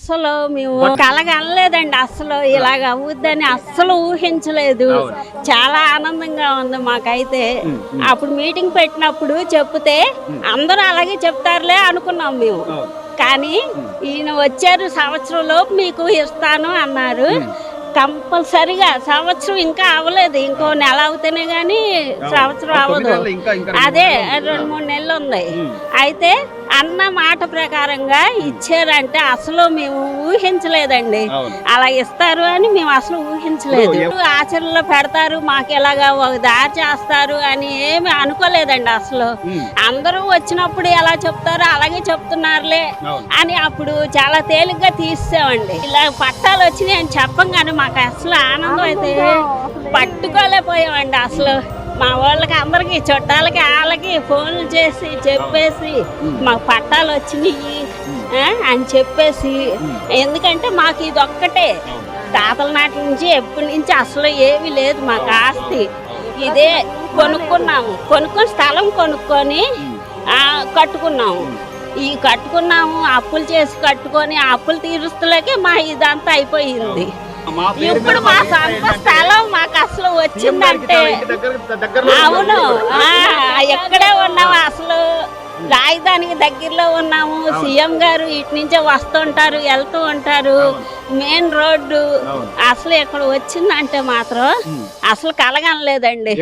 అస్సలు మేము కలగనలేదండి. అస్సలు ఇలాగ అవుద్దని అస్సలు ఊహించలేదు. చాలా ఆనందంగా ఉంది మాకైతే. అప్పుడు మీటింగ్ పెట్టినప్పుడు చెప్తే అందరూ అలాగే చెప్తారులే అనుకున్నాం మేము. కానీ ఈయన వచ్చారు, సంవత్సరంలోపు మీకు ఇస్తాను అన్నారు. కంపల్సరిగా సంవత్సరం ఇంకా అవ్వలేదు, ఇంకో నెల అవుతేనే గానీ సంవత్సరం అవ్వదు. అదే 2-3 నెలలు ఉంది. అయితే అన్న మాట ప్రకారంగా ఇచ్చారంటే అసలు మేము ఊహించలేదండి. అలా ఇస్తారు అని మేము అసలు ఊహించలేదు. ఆచరణలో పెడతారు, మాకు ఇలాగా దారి చేస్తారు అని ఏమి అనుకోలేదండి అసలు. అందరూ వచ్చినప్పుడు ఎలా చెప్తారో అలాగే చెప్తున్నారులే అని అప్పుడు చాలా తేలిగ్గా తీసామండి. ఇలా పట్టాలు వచ్చినాయి అని చెప్పంగానే మాకు అసలు ఆనందం అయితే పట్టుకోలేకపోయామండి. అసలు మా వాళ్ళకి అందరికి చుట్టాలకి వాళ్ళకి ఫోన్లు చేసి చెప్పేసి మాకు పట్టాలు వచ్చినాయి అని చెప్పేసి, ఎందుకంటే మాకు ఇది ఒక్కటే తాతల నాటి నుంచి ఎప్పటి నుంచి అసలు ఏమీ లేదు మాకు ఆస్తి. ఇదే కొనుక్కొని స్థలం కొనుక్కొని కట్టుకున్నాము. ఈ కట్టుకున్నాము, అప్పులు చేసి కట్టుకొని అప్పులు తీరుస్తలేకే మా ఇదంతా అయిపోయింది. ఇప్పుడు మా సొంత స్థలం మాకు అసలు వచ్చిందంటే అవును, ఎక్కడే ఉన్నాము, అసలు రాజధానికి దగ్గరలో ఉన్నాము. సీఎం గారు ఇటు నుంచే వస్తుంటారు, వెళ్తూ ఉంటారు. మెయిన్ రోడ్డు అసలు ఇక్కడ వచ్చిందంటే మాత్రం అసలు కలగనలేదండి.